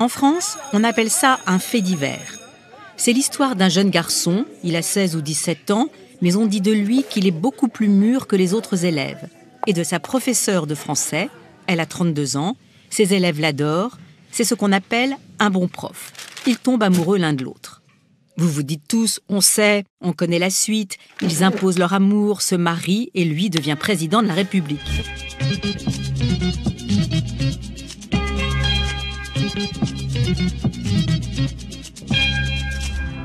En France, on appelle ça un fait divers. C'est l'histoire d'un jeune garçon, il a 16 ou 17 ans, mais on dit de lui qu'il est beaucoup plus mûr que les autres élèves. Et de sa professeure de français, elle a 32 ans, ses élèves l'adorent, c'est ce qu'on appelle un bon prof. Ils tombent amoureux l'un de l'autre. Vous vous dites tous, on sait, on connaît la suite, ils imposent leur amour, se marient et lui devient président de la République.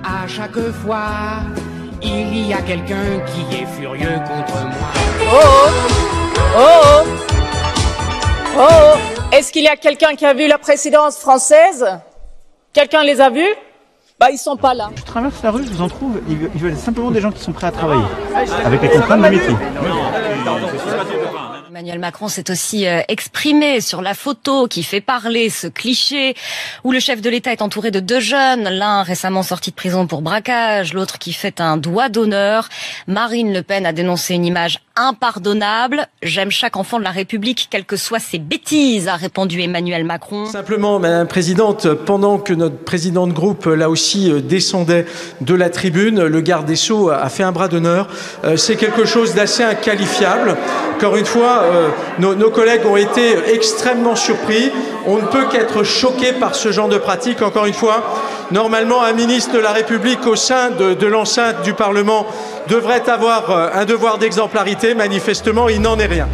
À chaque fois, il y a quelqu'un qui est furieux contre moi. Oh oh! Oh oh! Oh! Est-ce qu'il y a quelqu'un qui a vu la présidence française? Quelqu'un les a vus? Bah, ils sont pas là. Je traverse la rue, je vous en trouve, ils veulent simplement des gens qui sont prêts à travailler, avec les contraintes du métier. Emmanuel Macron s'est aussi exprimé sur la photo qui fait parler, ce cliché où le chef de l'État est entouré de deux jeunes, l'un récemment sorti de prison pour braquage, l'autre qui fait un doigt d'honneur. Marine Le Pen a dénoncé une image impardonnable. J'aime chaque enfant de la République, quelles que soient ses bêtises, a répondu Emmanuel Macron. Simplement, Madame la Présidente, pendant que notre président de groupe, là aussi, descendait de la tribune, le garde des Sceaux a fait un bras d'honneur. C'est quelque chose d'assez inqualifiable. Encore une fois, nos collègues ont été extrêmement surpris. On ne peut qu'être choqué par ce genre de pratique. Encore une fois, normalement, un ministre de la République au sein de l'enceinte du Parlement devrait avoir un devoir d'exemplarité. Manifestement, il n'en est rien.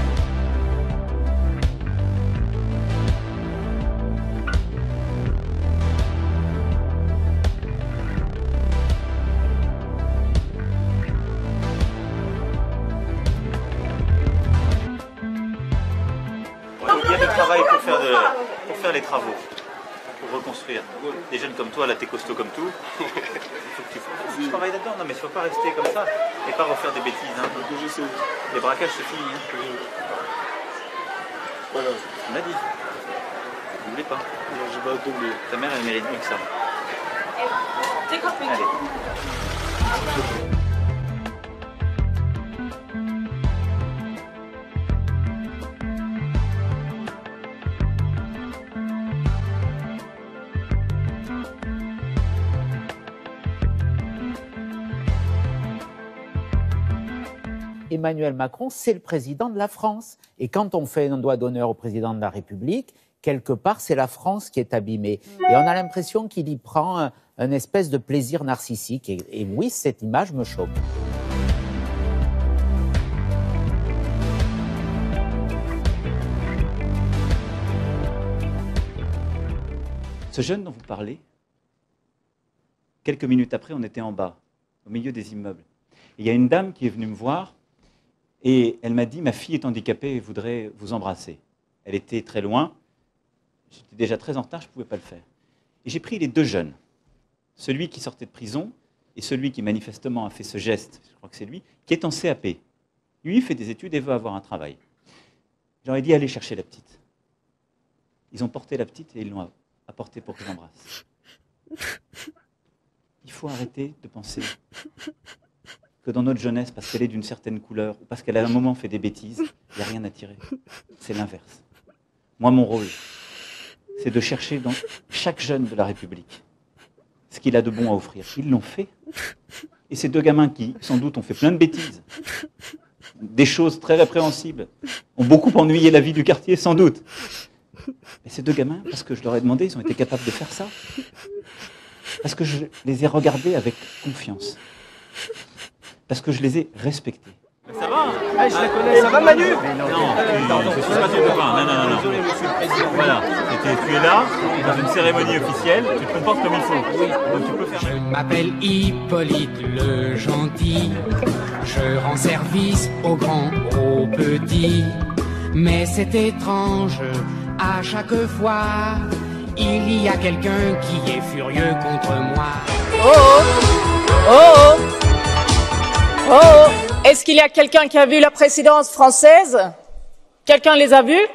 Il y a du travail pour faire les travaux, pour reconstruire. Des jeunes comme toi, là t'es costaud comme tout. Il faut que tu travailles là-dedans. Non mais il ne faut pas rester comme ça et pas refaire des bêtises. Hein. Les braquages c'est fini. Hein. Voilà. On l'a dit. N'oublie pas. Non, j'ai pas oublié. Ta mère elle mérite mieux que ça. Allez. Emmanuel Macron, c'est le président de la France. Et quand on fait un doigt d'honneur au président de la République, quelque part, c'est la France qui est abîmée. Et on a l'impression qu'il y prend un espèce de plaisir narcissique. Et oui, cette image me choque. Ce jeune dont vous parlez, quelques minutes après, on était en bas, au milieu des immeubles. Il y a une dame qui est venue me voir et elle m'a dit « Ma fille est handicapée et voudrait vous embrasser ». Elle était très loin, j'étais déjà très en retard, je ne pouvais pas le faire. Et j'ai pris les deux jeunes, celui qui sortait de prison et celui qui manifestement a fait ce geste, je crois que c'est lui, qui est en CAP. Lui, il fait des études et veut avoir un travail. J'aurais dit « Allez chercher la petite ». Ils ont porté la petite et ils l'ont apportée pour que je l'embrasse. Il faut arrêter de penser que dans notre jeunesse, parce qu'elle est d'une certaine couleur, ou parce qu'elle a un moment fait des bêtises, il n'y a rien à tirer. C'est l'inverse. Moi, mon rôle, c'est de chercher dans chaque jeune de la République ce qu'il a de bon à offrir. Ils l'ont fait. Et ces deux gamins qui, sans doute, ont fait plein de bêtises, des choses très répréhensibles, ont beaucoup ennuyé la vie du quartier, sans doute. Et ces deux gamins, parce que je leur ai demandé, ils ont été capables de faire ça. Parce que je les ai regardés avec confiance. Parce que je les ai respectés. Ça va Ah, je la connais, ça va Manu? Non, je suis pas ton copain. Non. Désolé, monsieur le président. Voilà, tu es là, dans une cérémonie officielle, tu te comportes comme il faut. Oui. Donc tu peux faire... Je m'appelle Hippolyte le gentil. Je rends service aux grands, aux petits. Mais c'est étrange, à chaque fois, il y a quelqu'un qui est furieux contre moi. Oh oh! Oh oh! Oh! Est-ce qu'il y a quelqu'un qui a vu la présidence française? Quelqu'un les a vus?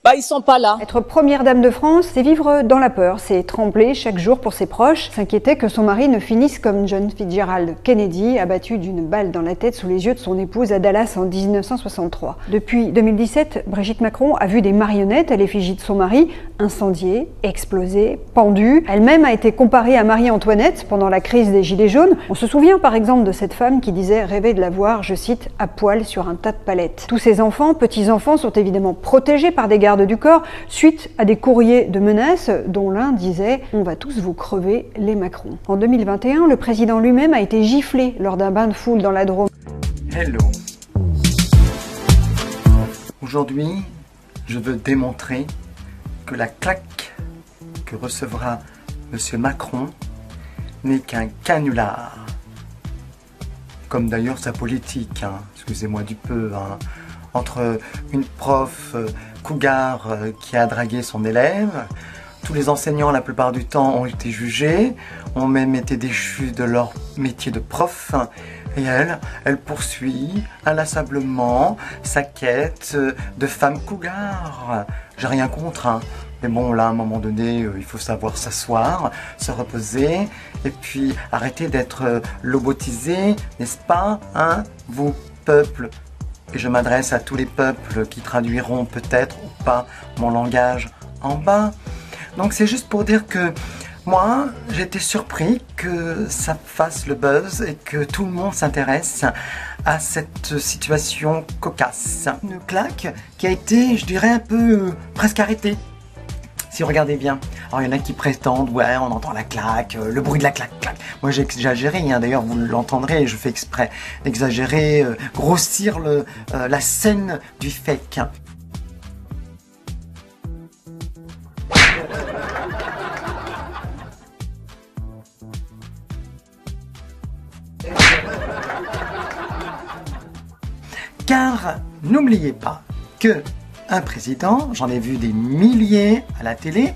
bah, ils sont pas là. Être première dame de France, c'est vivre dans la peur, c'est trembler chaque jour pour ses proches, s'inquiéter que son mari ne finisse comme John Fitzgerald Kennedy, abattu d'une balle dans la tête sous les yeux de son épouse à Dallas en 1963. Depuis 2017, Brigitte Macron a vu des marionnettes à l'effigie de son mari, incendiées, explosées, pendues. Elle-même a été comparée à Marie-Antoinette pendant la crise des Gilets jaunes. On se souvient par exemple de cette femme qui disait rêver de la voir, je cite, à poil sur un tas de palettes. Tous ses enfants, petits-enfants, sont évidemment protégés par des gardes du corps suite à des courriers de menaces dont l'un disait « On va tous vous crever, les Macron ». En 2021, le président lui-même a été giflé lors d'un bain de foule dans la Drôme. Hello. Aujourd'hui, je veux démontrer que la claque que recevra M. Macron n'est qu'un canular. Comme d'ailleurs sa politique, hein, excusez-moi du peu, hein, entre une prof cougar qui a dragué son élève, tous les enseignants la plupart du temps ont été jugés, ont même été déchus de leur métier de prof, et elle poursuit inlassablement sa quête de femme cougar. J'ai rien contre, hein. Mais bon, là, à un moment donné, il faut savoir s'asseoir, se reposer, et puis arrêter d'être lobotisé, n'est-ce pas, hein, vous, peuple? Et je m'adresse à tous les peuples qui traduiront peut-être ou pas mon langage en bas. Donc c'est juste pour dire que moi, j'ai été surpris que ça fasse le buzz et que tout le monde s'intéresse à cette situation cocasse. Une claque qui a été, je dirais, un peu presque arrêtée. Si vous regardez bien. Alors il y en a qui prétendent, ouais, on entend la claque, le bruit de la claque, claque. Moi j'ai exagéré, hein, d'ailleurs vous l'entendrez, je fais exprès d'exagérer, grossir la scène du fake. Car n'oubliez pas que un président, j'en ai vu des milliers à la télé,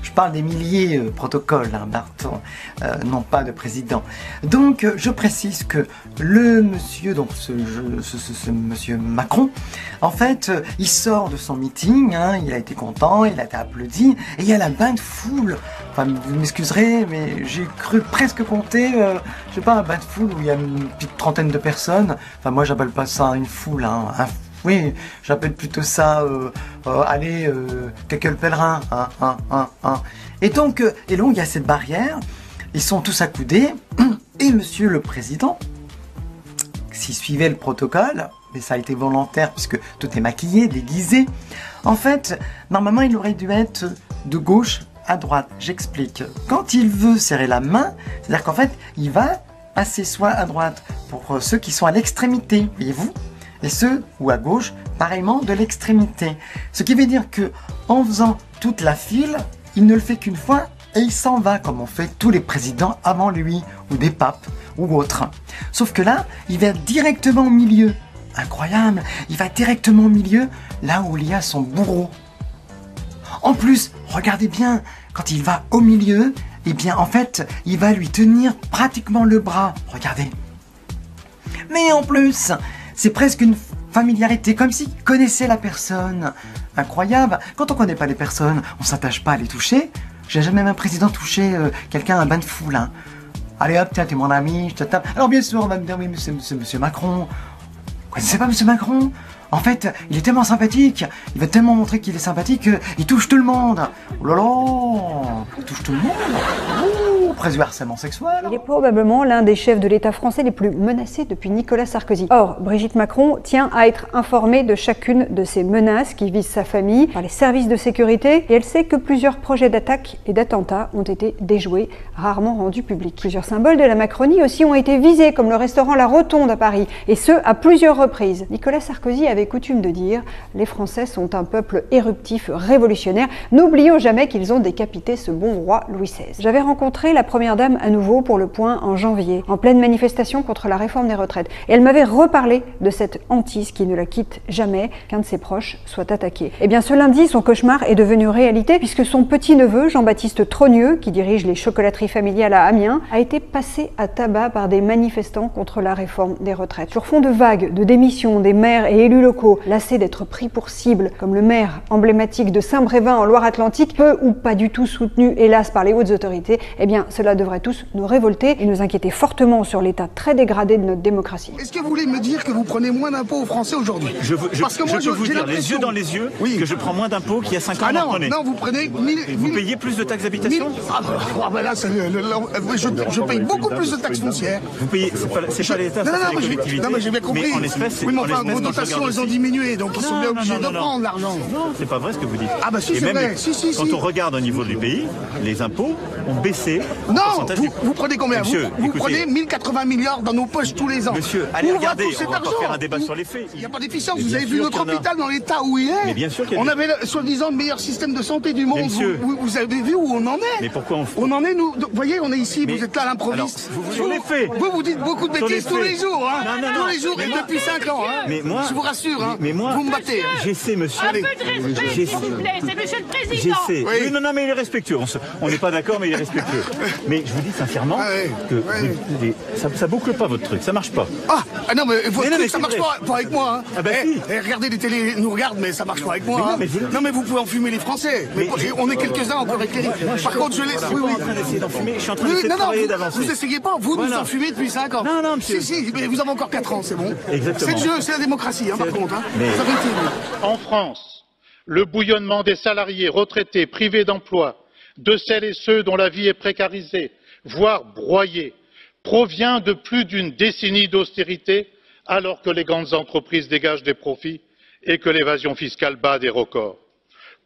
je parle des milliers protocoles, hein, Barton, non pas de président. Donc je précise que le monsieur, donc ce monsieur Macron, en fait, il sort de son meeting, hein, il a été content, il a été applaudi, et il y a la bain de foule. Enfin, vous m'excuserez, mais j'ai cru presque compter, je sais pas, un bain de foule où il y a une petite trentaine de personnes. Enfin, moi j'appelle pas ça une foule, hein, oui, j'appelle plutôt ça, quelques pèlerins, Et donc, il y a cette barrière, ils sont tous accoudés, et monsieur le président, s'il suivait le protocole, mais ça a été volontaire puisque tout est maquillé, déguisé, en fait, normalement il aurait dû être de gauche à droite. J'explique. Quand il veut serrer la main, c'est-à-dire qu'en fait, il va passer soit à droite pour ceux qui sont à l'extrémité, voyez-vous, et ceux, ou à gauche, pareillement de l'extrémité. Ce qui veut dire que en faisant toute la file, il ne le fait qu'une fois et il s'en va, comme ont fait tous les présidents avant lui, ou des papes, ou autres. Sauf que là, il va directement au milieu. Incroyable, il va directement au milieu, là où il y a son bourreau. En plus, regardez bien, quand il va au milieu, eh bien en fait, il va lui tenir pratiquement le bras. Regardez. Mais en plus, c'est presque une familiarité, comme s'il connaissait la personne. Incroyable. Quand on connaît pas les personnes, on s'attache pas à les toucher. J'ai jamais même un président touché quelqu'un à un bain de foule. Hein. Allez hop, tiens, t'es mon ami, je te tape. Alors bien sûr, on va me dire, oui, monsieur Macron. Vous connaissez pas monsieur Macron? En fait, il est tellement sympathique, il veut tellement montrer qu'il est sympathique, il touche tout le monde. Oh là là, il touche tout le monde. Oh, presque du harcèlement sexuel. Il est probablement l'un des chefs de l'État français les plus menacés depuis Nicolas Sarkozy. Or, Brigitte Macron tient à être informée de chacune de ces menaces qui visent sa famille par les services de sécurité et elle sait que plusieurs projets d'attaque et d'attentats ont été déjoués, rarement rendus publics. Plusieurs symboles de la Macronie aussi ont été visés, comme le restaurant La Rotonde à Paris, et ce, à plusieurs reprises. Nicolas Sarkozy avait coutume de dire « Les Français sont un peuple éruptif, révolutionnaire. N'oublions jamais qu'ils ont décapité ce bon roi Louis XVI ». J'avais rencontré la Première Dame à nouveau pour Le Point en janvier, en pleine manifestation contre la réforme des retraites. Et elle m'avait reparlé de cette hantise qui ne la quitte jamais, qu'un de ses proches soit attaqué. Et bien ce lundi, son cauchemar est devenu réalité puisque son petit-neveu, Jean-Baptiste Trogneux, qui dirige les chocolateries familiales à Amiens, a été passé à tabac par des manifestants contre la réforme des retraites. Sur fond de vagues, de démissions des maires et élus locaux, lassés d'être pris pour cible, comme le maire emblématique de Saint-Brévin en Loire-Atlantique, peu ou pas du tout soutenu, hélas, par les hautes autorités, eh bien, cela devrait tous nous révolter et nous inquiéter fortement sur l'état très dégradé de notre démocratie. Est-ce que vous voulez me dire que vous prenez moins d'impôts aux Français aujourd'hui? Parce que moi, je peux vous dire, les yeux dans les yeux, que je prends moins d'impôts qu'il y a 5 ans. Ah non, non, vous prenez... Vous payez plus de taxes d'habitation? Là, je paye beaucoup plus de taxes foncières. Vous payez... C'est pas l'État, c'est les collectivités. Non, mais j'ai bien compris. Mais en espèces, oui, mais enfin, vos dotations, elles ont diminué, donc ils sont bien obligés de prendre l'argent. Non, c'est pas vrai ce que vous dites. Ah bah si, c'est vrai. Quand on regarde au niveau du pays, les impôts ont baissé. Non, vous prenez combien? Vous prenez 1080 milliards dans nos poches tous les ans. Monsieur, allez regarder, on va pas faire un débat sur les faits. Il n'y a pas d'efficience. Vous avez vu notre hôpital dans l'état où il est? Mais bien sûr qu'il y a. On avait soi-disant le meilleur système de santé du monde. Vous avez vu où on en est? Mais pourquoi on en est, nous? Vous voyez, on est ici, vous êtes là à l'improviste. Sur les faits. Vous dites beaucoup de bêtises tous les jours, hein? Tous les jours et depuis 5 ans, hein? Mais moi, je vous rassure, hein? Mais moi, vous me battez. J'essaie, monsieur. Un peu de respect, s'il vous plaît, c'est monsieur le président. J'essaie. Oui, non, mais il est respectueux. On n'est pas d'accord, mais il est respectueux. Mais je vous dis sincèrement que ça boucle pas votre truc, ça marche pas. Ah non, mais votre truc, ça marche pas avec moi, hein? Ah bah si. Regardez, les télés nous regardent, mais ça marche pas avec moi. Non, mais vous pouvez enfumer les Français. On est quelques-uns encore éclairés. Par contre, je laisse. Oui, en train d'essayer d'enfumer. Je suis en train d'essayer de travailler d'avancer. Vous essayez pas, vous nous enfumez depuis 5 ans. Non, monsieur. Si, mais vous avez encore 4 ans, c'est bon. Exactement. C'est le jeu, c'est la démocratie, hein, par contre. En France, le bouillonnement des salariés retraités privés d'emploi, de celles et ceux dont la vie est précarisée, voire broyée, provient de plus d'une décennie d'austérité, alors que les grandes entreprises dégagent des profits et que l'évasion fiscale bat des records.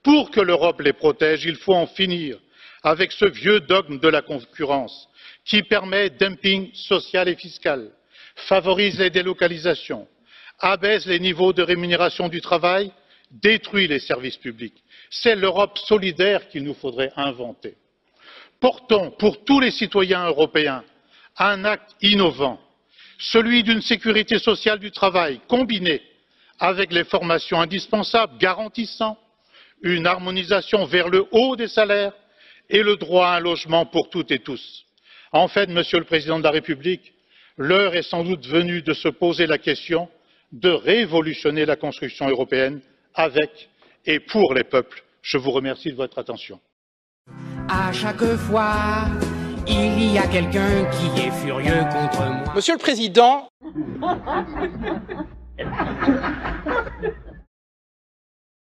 Pour que l'Europe les protège, il faut en finir avec ce vieux dogme de la concurrence qui permet dumping social et fiscal, favorise les délocalisations, abaisse les niveaux de rémunération du travail, détruit les services publics. C'est l'Europe solidaire qu'il nous faudrait inventer. Portons pour tous les citoyens européens un acte innovant, celui d'une sécurité sociale du travail combinée avec les formations indispensables garantissant une harmonisation vers le haut des salaires et le droit à un logement pour toutes et tous. En fait, Monsieur le Président de la République, l'heure est sans doute venue de se poser la question de révolutionner la construction européenne avec et pour les peuples. Je vous remercie de votre attention. À chaque fois, il y a quelqu'un qui est furieux contre moi. Monsieur le Président,